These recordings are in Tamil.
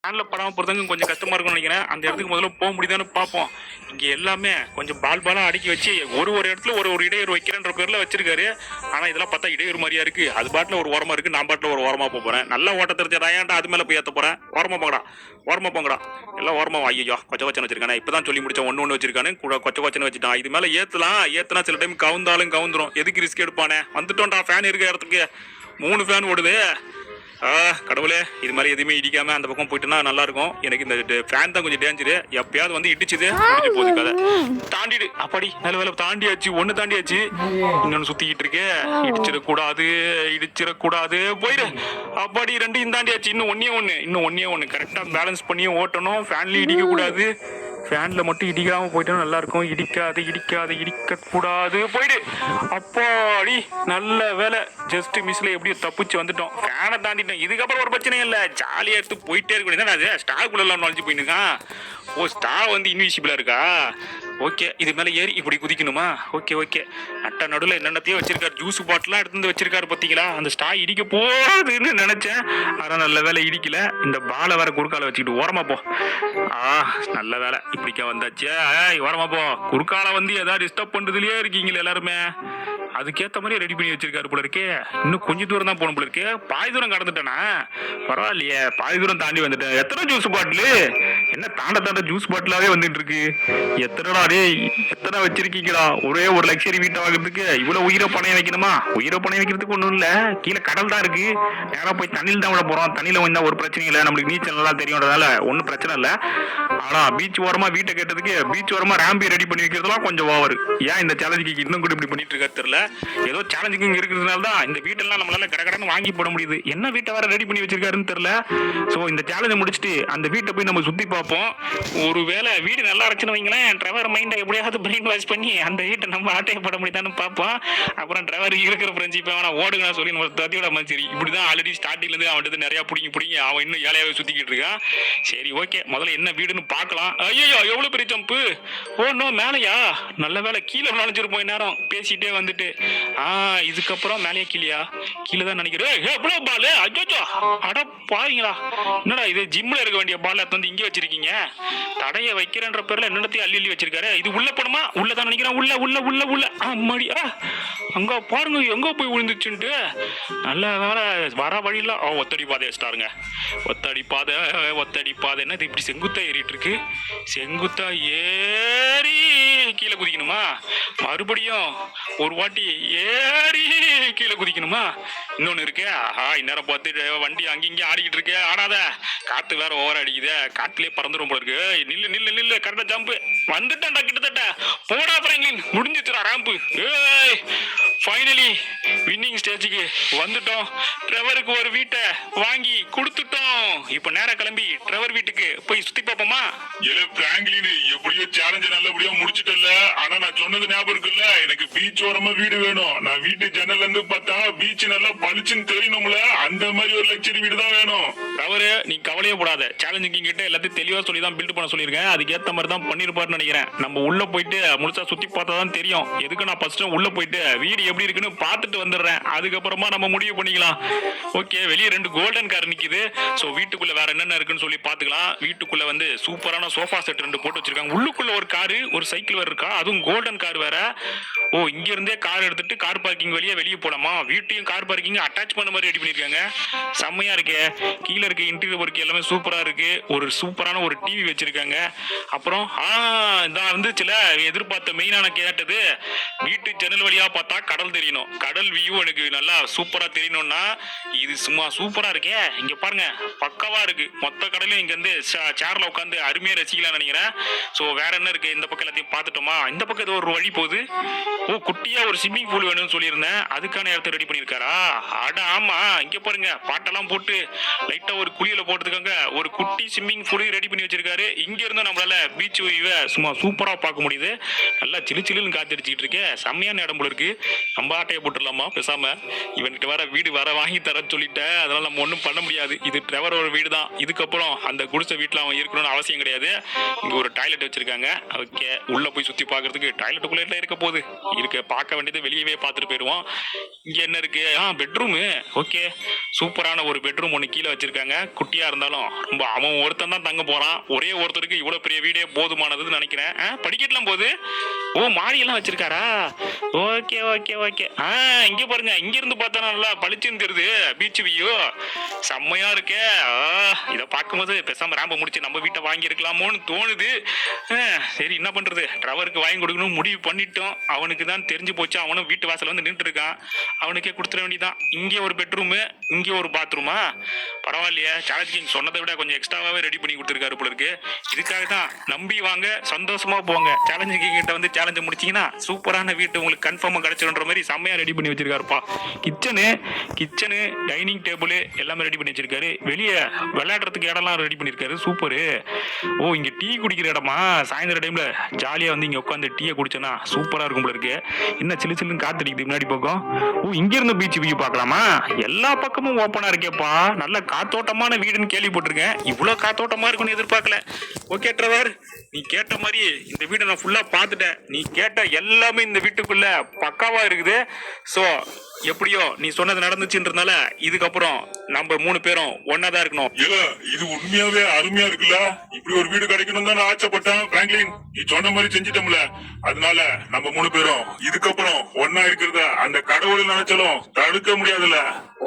ஃபேனில் படாமல் போகிறதுக்கு கொஞ்சம் கஷ்டமாக இருக்கும்னு நினைக்கிறேன். அந்த இடத்துக்கு முதல்ல போக முடியுதான்னு பார்ப்போம். இங்கே எல்லாமே கொஞ்சம் பாலாக அடுக்கி வச்சு ஒரு இடத்துல ஒரு இடையூறு வைக்கிறேன்ற பேரில் வச்சிருக்காரு. ஆனால் இதெல்லாம் பார்த்தா இடையூறு மாதிரியா இருக்குது. அது பாட்டில் ஒரு ஓரமாக இருக்குது, நான் பாட்டில் ஒரு ஓரமாக போகிறேன். நல்லா ஓட்ட தெரிஞ்ச ராயாண்டா அது மேலே போய் ஏற்ற போகிறேன். ஓரமாக போங்கடா எல்லாம் ஓரமாக. ஐயோ கொச்சை வச்சிருக்கானே, இப்போ தான் சொல்லி முடிச்சேன். ஒன்று வச்சிருக்கானு கொச்சை வச்சுட்டான். இது மேலே ஏற்றுனா சில டைம் கவுந்துரும். எதுக்கு ரிஸ்க் எடுப்பானே? வந்துட்டோம்டா ஃபேன் இருக்க இடத்துக்கு 3 ஃபேன் ஓடுது. கடவுளே, இது மாதிரி எதுவுமே இடிக்காம அந்த பக்கம் போயிட்டுனா நல்லா இருக்கும். எனக்கு இந்த ஃபேன் தான் கொஞ்சம் டேஞ்சரு. எப்பயாவது வந்து இடிச்சுது முடிஞ்சு போகுது கதை. தாண்டிடு அப்பாடி, நல்ல வேலை தாண்டியாச்சு. ஒன்று தாண்டியாச்சு, இன்னொன்று சுத்திக்கிட்டு இருக்கு. இடிச்சிடக்கூடாது போயிடு. அப்பாடி 2 தாண்டியாச்சு. இன்னும் ஒன்னே கரெக்டா பேலன்ஸ் பண்ணி ஓட்டணும். ஃபேன்லயும் இடிக்க கூடாது. ஃபேன்ல மட்டும் இடிக்காம போயிட்டா நல்லா இருக்கும். இடிக்க கூடாது. போயிடு. அப்பாடி நல்ல வேலை, ஜஸ்ட் மிஸ்ல எப்படியோ தப்பிச்சு வந்துட்டோம். ஃபேனை தாண்டிட்டோம். இதுக்கப்புறம் ஒரு பிரச்சனையும் இல்லை. ஜாலியா எடுத்து போயிட்டே இருக்க. ஸ்டார்க்குள்ள எல்லாம் நுழைஞ்சு போயிட்டுருக்கான். ஓ, ஸ்டார் வந்து இன்விசிபிளா இருக்கா? ஓகே, இது மேலே ஏறி இப்படி குதிக்கணுமா? ஓகே. நட்ட நடுவில் என்னென்னத்தையும் வச்சிருக்காரு. ஜூஸ் பாட்டிலாம் எடுத்து வச்சிருக்காரு. பார்த்தீங்களா? அந்த ஸ்டார் இடிக்க போகுதுன்னு நினைச்சேன். ஆனால் நல்ல வேலை இடிக்கல. இந்த பாலை வேற குறுக்கால வச்சுக்கிட்டு ஓரமா போ. நல்ல வேலை இப்படிக்கா வந்தாச்சு. ஓரமா போ. குறுக்கால வந்து ஏதாவது டிஸ்டர்ப் பண்றதுலயே இருக்கீங்களா எல்லாருமே? அதுக்கேற்ற மாதிரி ரெடி பண்ணி வச்சிருக்காரு போல இருக்கே. இன்னும் கொஞ்சம் தூரம் தான் போகணும் போல இருக்கு. பாதி தூரம் கடந்துட்டேனா? பரவாயில்லையே, பாதி தூரம் தாண்டி வந்துட்டேன். எத்தனை ஜூஸ் பாட்டிலு? என்ன தாண்ட ஜூஸ் பாட்டிலாவே வந்துட்டு இருக்கு. எத்தனை வச்சிருக்கீங்களா? ஒரே ஒரு லக்ஸரி வீட்டை வாங்குறதுக்கு இவ்வளவு உயிரை பணைய வைக்கணுமா? உயிரை பணைய வைக்கிறதுக்கு ஒன்றும் இல்லை. கீழே கடல் தான் இருக்கு. நேரம் போய் தண்ணியில் தான் விட போறோம். தண்ணியில வந்தா ஒரு பிரச்சனையும் இல்லை. நம்மளுக்கு நீச்சல் நல்லா தெரியும்ன்றதால ஒன்றும் பிரச்சனை இல்லை. ஆனா பீச் ஓரமா வீட்டை கேட்டதுக்கு பீச் ஓரமா ரேம்பி ரெடி பண்ணி வைக்கிறதுலாம் கொஞ்சம் ஓவர். ஏன் இந்த சேலஞ்சுக்கு இன்னும் கூட இப்படி பண்ணிட்டு இருக்காரு தெரியல. ஏதோ சேலஞ்சிங் இருக்கிறதுனால தான் இந்த வீட்டெல்லாம் நம்மளால கடகடன்னு வாங்கி போட முடியுது. என்ன வீட்டை வேற ரெடி பண்ணி வச்சிருக்காருன்னு தெரியல. சோ இந்த சேலஞ்சை முடிச்சுட்டு அந்த வீட்டை போய் நம்ம சுத்தி பார்ப்போம். ஒருவேளை வீடு நல்லா இருந்துச்சுன்னு வைங்களேன், டிரைவர் மைண்டை எப்படியாவது பிரெயின் வாஷ் பண்ணி அந்த வீட்டை நம்ம ஆட்டையப்பட முடியுதான்னு பார்ப்போம். அப்புறம் டிரைவர் இருக்கிற ஃப்ரெண்ட்ஷிப்பை அவனை ஓடுங்க சொல்லி நம்ம தத்தியோட மனுஷரி இப்படிதான் ஆல்ரெடி ஸ்டார்டிங்ல இருந்து அவன் நிறைய பிடிங்கி அவன் இன்னும் ஏழையாவே சுத்திக்கிட்டு இருக்கான். சரி ஓகே, முதல்ல என்ன வீடுன்னு பார்க்கலாம். ஐயோ எவ்வளவு பெரிய ஜம்பு! ஓ மேலையா? நல்ல வேலை கீழே நுழைஞ்சிருப்போம் நேரம் பேசிட்டே வந்துட்டு. இதுக்கப்புறம் மேலேயே கீழே தான் நினைக்கிறேன். எவ்வளவு பால்! அஜோஜோ அட பாருங்களா, என்னடா இது ஜிம்ல இருக்க வேண்டிய பால் வந்து இங்கே வச்சிருக்கீங்க. தடைய வைக்கிறன்ற பேர்ல என்னத்தையும் அள்ளி வச்சிருக்காரு. இது உள்ள போடுமா? உள்ளதான் நினைக்கிறேன். உள்ள அம்மாடி, அங்க பாருங்க எங்க போய் விழுந்துச்சுன்ட்டு. நல்ல வேலை வர வழியில ஒத்தடி பாதை வச்சிட்டாருங்க. ஒத்தடி பாதை என்ன இப்படி செங்குத்தா ஏறிட்டு இருக்கு. செங்குத்தா ஏறி கீழே குதிக்கணுமா? மறுபடியும் ஒரு வாட்டி ஏறி கீழே குதிக்கணுமா? இன்னொன்னு இருக்கு. இந்நேரம் பார்த்து வண்டி அங்கிங்க ஆடிக்கிட்டு இருக்கு. ஆடாத, காத்து வேற ஓவர் அடிக்குது. காத்துலயே பறந்துடும் போல இருக்கு. நில்லு கரெக்டா ஜம்ப் வந்துட்டேன்டா. கிட்டத்தட்ட போடா பிராங்க்லின், முடிஞ்சிச்சுடா ரேம்பு. ஃபைனலி வின்னிங் ஸ்டேஜுக்கு வந்துட்டோம். ட்ரெவருக்கு ஒரு வீட்டை வாங்கி கொடுத்துட்டோம். இப்ப நேரம் கிளம்பி ட்ரெவர் வீட்டுக்கு போய் சுத்தி பார்ப்போமா? பிராங்க்லின், எப்படியோ சேலஞ்ச நல்லபடியா முடிச்சிட்டல. ஆனா நான் சொன்னது ஞாபகம் இருக்குல்ல, எனக்கு பீச் ஓரமா வீடு வேணும். நான் வீட்டு ஜன்னல்ல இருந்து பார்த்தா பீச் நல்லா பளிச்சுன்னு தெரியணும்ல, அந்த மாதிரி ஒரு லக்ஸரி வீடு தான் வேணும். அவரு நீ கவலையே போடாத. சேலஞ்சிங் கிட்ட எல்லாத்தையும் தெளிவா சொல்லி தான் பில்ட் பண்ண சொல்லியிருக்கேன். அதுக்கேற்ற மாதிரி தான் பண்ணிருப்பாருன்னு நினைக்கிறேன். நம்ம உள்ள போயிட்டு முழுசா சுத்தி பார்த்தா தான் தெரியும். எதுக்கு நான் ஃபர்ஸ்ட் உள்ள போயிட்டு வீடு எப்படி இருக்குன்னு பார்த்துட்டு வந்துடுறேன். அதுக்கப்புறமா நம்ம முடிவு பண்ணிக்கலாம். ஓகே, வெளியே 2 கோல்டன் கார் நிக்குது. சோ வீட்டுக்குள்ள வேற என்னென்ன இருக்குன்னு சொல்லி பாத்துக்கலாம். வீட்டுக்குள்ள வந்து சூப்பரான சோஃபா செட் 2 போட்டு வச்சிருக்காங்க. உள்ளுக்குள்ள ஒரு காரு, ஒரு சைக்கிள் வேற இருக்கா. அதுவும் கோல்டன் கார் வேற. இங்க இருந்தே கார் எடுத்துட்டு கார் பார்க்கிங் வெளியே போலாமா? வீட்டையும் கார் பார்க்கிங் அட்டாச் பண்ண மாதிரி ரெடி பண்ணிருக்காங்க. செம்மையா இருக்கு. கீழே இருக்க இன்டீரியர் ஒர்க் எல்லாமே சூப்பரா இருக்கு. ஒரு சூப்பரான ஒரு டிவி வச்சிருக்காங்க. அப்புறம் இதான் வந்து சில எதிர்பார்த்த மெயினான கேட்டது, வீட்டு ஜன்னல் வழியா பார்த்தா கடல் தெரியணும். கடல் வியூ எனக்கு நல்லா சூப்பரா தெரியணும்னா இது சும்மா சூப்பரா இருக்கே. இங்க பாருங்க, பக்கவா இருக்கு. மொத்த கடலையும் இங்க இருந்து சேர்ல உட்காந்து அருமையா ரசிக்கலாம் நினைக்கிறேன். சோ வேற என்ன இருக்கு? இந்த பக்கம் எல்லாத்தையும் பார்த்துட்டோமா? இந்த பக்கம் ஏதோ ஒரு வழி போகுது. குட்டியா ஒரு ஸ்விம்மிங் பூல் வேணும்னு சொல்லியிருந்தேன். அதுக்கான இடத்த ரெடி பண்ணிருக்காரா? ஆமா, இங்க பாருங்க, பாட்டெல்லாம் போட்டு லைட்டா ஒரு குளியல போட்டுருக்காங்க. ஒரு குட்டி ஸ்விம்மிங் பூல் ரெடி பண்ணி வச்சிருக்காரு. இங்க இருந்து நம்மளால பீச் வியூவை சும்மா சூப்பரா பார்க்க முடியுது. நல்லா சிலுன்னு காத்தடிச்சுட்டு இருக்கேன். செம்மையான இடம் போல இருக்கு. நம்ம ஆட்டையை போட்டுடலாமா பேசாம? இவன்கிட்ட வர வீடு வர வாங்கி தரன்னு சொல்லிட்டேன். அதனால நம்ம ஒன்றும் பண்ண முடியாது. இது டிரைவரோட வீடு தான். இதுக்கப்புறம் அந்த குடிசை வீட்டுல அவன் இருக்கணும்னு அவசியம் கிடையாது. இங்க ஒரு டாய்லெட் வச்சிருக்காங்க. ஓகே, உள்ள போய் சுத்தி பாக்குறதுக்கு டாய்லெட்டுக்குள்ள இருக்க போகுது. இருக்க பார்க்க வேண்டியது வெளியவே பார்த்துட்டு போயிடுவோம். இங்க என்ன இருக்கு? பெட்ரூமு. ஓகே, சூப்பரான ஒரு பெட்ரூம் ஒன்று கீழே வச்சிருக்காங்க. குட்டியா இருந்தாலும் ரொம்ப அவன் ஒருத்தன் தான் தங்க போறான். ஒரே ஒருத்தருக்கு இவ்வளவு பெரிய வீடே போதுமானதுன்னு நினைக்கிறேன். படிக்கட்டுலாம் போகுது. ஓ, மாடியெல்லாம் வச்சிருக்காரா? Okay okay okay. இங்க பாருங்க, இங்க இருந்து பார்த்தா நல்லா பளிச்சுன்னு தெரியுது பீச் வியூ. செம்மையா இருக்கே. இதை பார்க்கும்போது பேசாம ராம்ப முடிச்சு நம்ம வீட்டை வாங்கி இருக்கலாமோன்னு தோணுது. சரி, என்ன பண்றது, ட்ரவருக்கு வாங்கி கொடுக்கணும் முடிவு பண்ணிட்டோம். அவனுக்கு தான் தெரிஞ்சு போச்சு. அவனும் வீட்டு வாசல் வந்து நின்று இருக்கான். அவனுக்கே கொடுத்துட வேண்டியதான். இங்கே ஒரு பெட்ரூமு, இங்கே ஒரு பாத்ரூமா. பரவாயில்லையே, சேலஞ்ச் கிங் சொன்னதை விட கொஞ்சம் எக்ஸ்ட்ராவாவே ரெடி பண்ணி கொடுத்துருக்காரு போல இருக்கு. இதுக்காக தான் நம்பி வாங்க, சந்தோஷமா போங்க. சேலஞ்ச் கிங் கிட்ட வந்து சேலஞ்சு முடிச்சீங்கன்னா சூப்பரான வீட்டு உங்களுக்கு கன்ஃபார்மா கிடைச்சிடுன்ற மாதிரி செம்மையா ரெடி பண்ணி வச்சிருக்காருப்பா. கிச்சனு டைனிங் டேபிள் எல்லாமே ரெடி பண்ணி வச்சிருக்காரு. வெளியே விளையாடுறதுக்கு இடம்லாம் ரெடி பண்ணிருக்காரு. சூப்பரு. ஓ, இங்க டீ குடிக்கிற இடமா? சாயந்தர டைம்ல ஜாலியா வந்து இங்க உட்காந்து டீயை குடிச்சோன்னா சூப்பரா இருக்கும் போல இருக்கு. என்ன சிலு சிலுன்னு காத்தடிக்குது முன்னாடி பக்கம். ஓ, இங்க இருந்து பீச் வியூ பார்க்கலாமா? எல்லா பக்கமும் ஓப்பனா இருக்கேப்பா. நல்ல காத்தோட்டமான வீடுன்னு கேள்விப்பட்டிருக்கேன். இவ்வளவு காத்தோட்டமா இருக்கும்னு எதிர்பார்க்கல. ஓகே ட்ரெவர், நீ கேட்ட மாதிரி இந்த வீட்டை நான் ஃபுல்லா பார்த்துட்டேன். நீ கேட்ட எல்லாமே இந்த வீட்டுக்குள்ள பக்காவா இருக்குது. சோ எப்படியோ நீ சொன்னது நடந்துச்சுன்றதுனால இதுக்கப்புறம் நம்ம 3 பேரும் ஒன்னாதான் இருக்கணும். இல்ல, இது உண்மையாவே அருமையா இருக்குல்ல. இப்படி ஒரு வீடு கிடைக்கணும் தான் நான் ஆசைப்பட்டேன். பிராங்க்லின், நீ சொன்ன மாதிரி செஞ்சிட்டோம்ல. அதனால நம்ம 3 பேரும் இதுக்கப்புறம் ஒன்னா இருக்கிறத அந்த கடவுள் நினைச்சாலும் தடுக்க முடியாதுல்ல.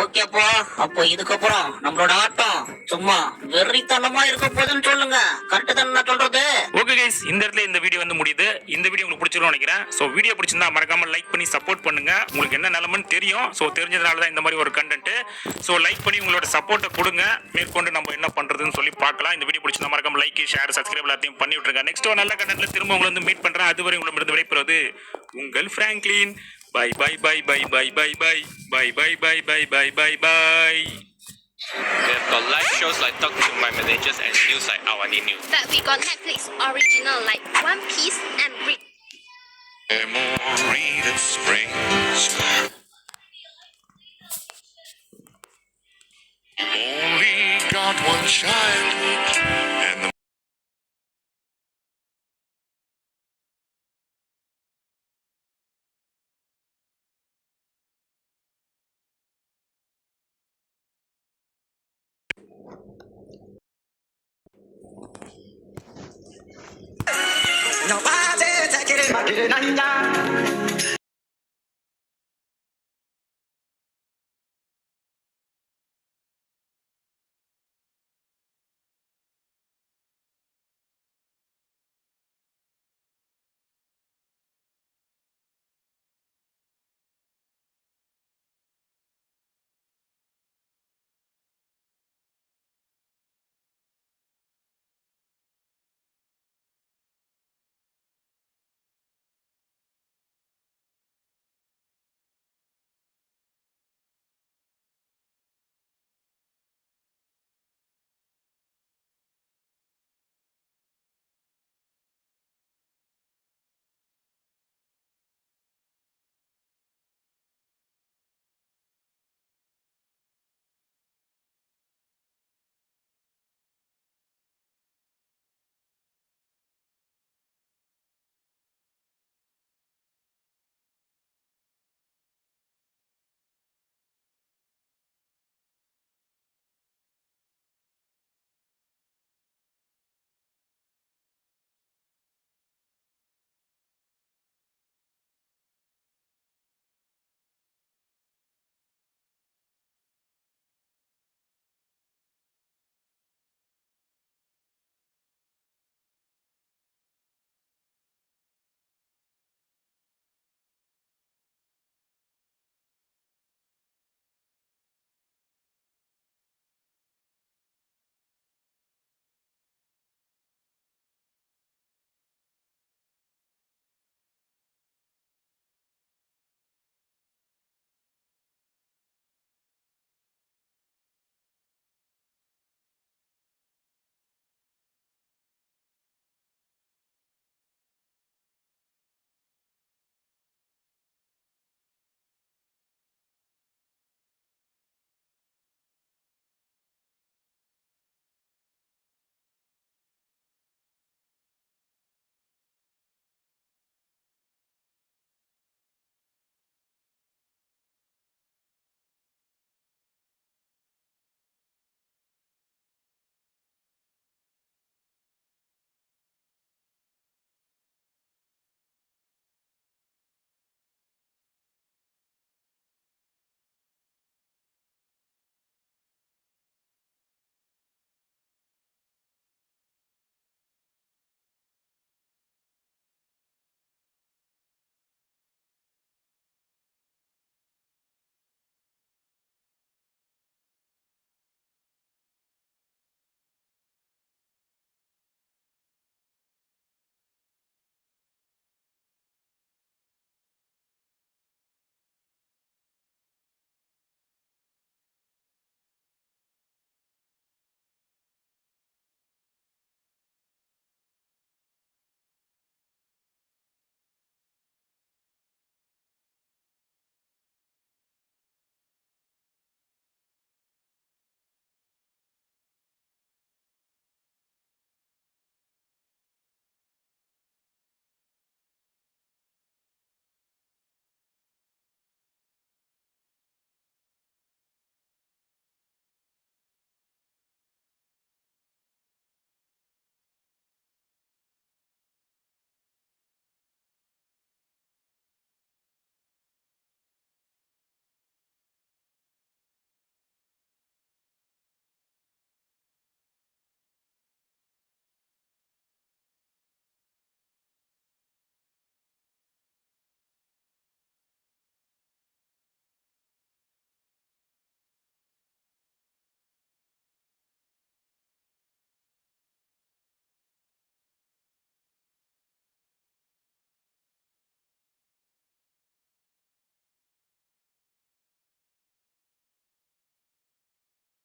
ஓகேப்பா, அப்போ இதுக்கப்புறம் நம்மளோட ஆட்டம் சும்மா வெறித்தனமா இருக்க போதுன்னு சொல்லுங்க. கரெக்ட் தானே நான் சொல்றது? ஓகே கைஸ், இந்த இடத்துல இந்த வீடியோ வந்து முடியுது. இந்த வீடியோ உங்களுக்கு பிடிச்சிருக்கும்னு நினைக்கிறேன். சோ வீடியோ பிடிச்சிருந்தா மறக்காம லைக் பண்ணி சப்போர்ட் பண்ணுங்க. உங்களுக்கு என்ன நிலைமைன்னு தெரியும். சோ தெரிஞ்சதுனால தான் இந்த மாதிரி ஒரு கண்டென்ட். சோ லைக் பண்ணி உங்களோட சப்போர்ட்டை கொடுங்க. மேற்கொண்டு நம்ம என்ன பண்றதுன்னு சொல்லி பார்க்கலாம். இந்த வீடியோ பிடிச்சிருந்தா மறக்காம லைக், ஷேர், சப்ஸ்கிரைப் எல்லாத்தையும் பண்ணி விட்டுருங்க. நெக்ஸ்ட் ஒரு நல்ல கண்டென்ட்ல திரும்ப உங்களை வந்து மீட் பண்றேன். அதுவரை உங்களிடமிருந்து விடைபெறுவது உங்கள் Franklin. Bye bye bye bye bye bye bye bye bye bye bye bye bye bye. They've got live shows like Talk to My Managers and news like Awani News. But we got Netflix original like One Piece and Rick. Memory that springs. Only got one child, and the Nobody taking it, but it ain't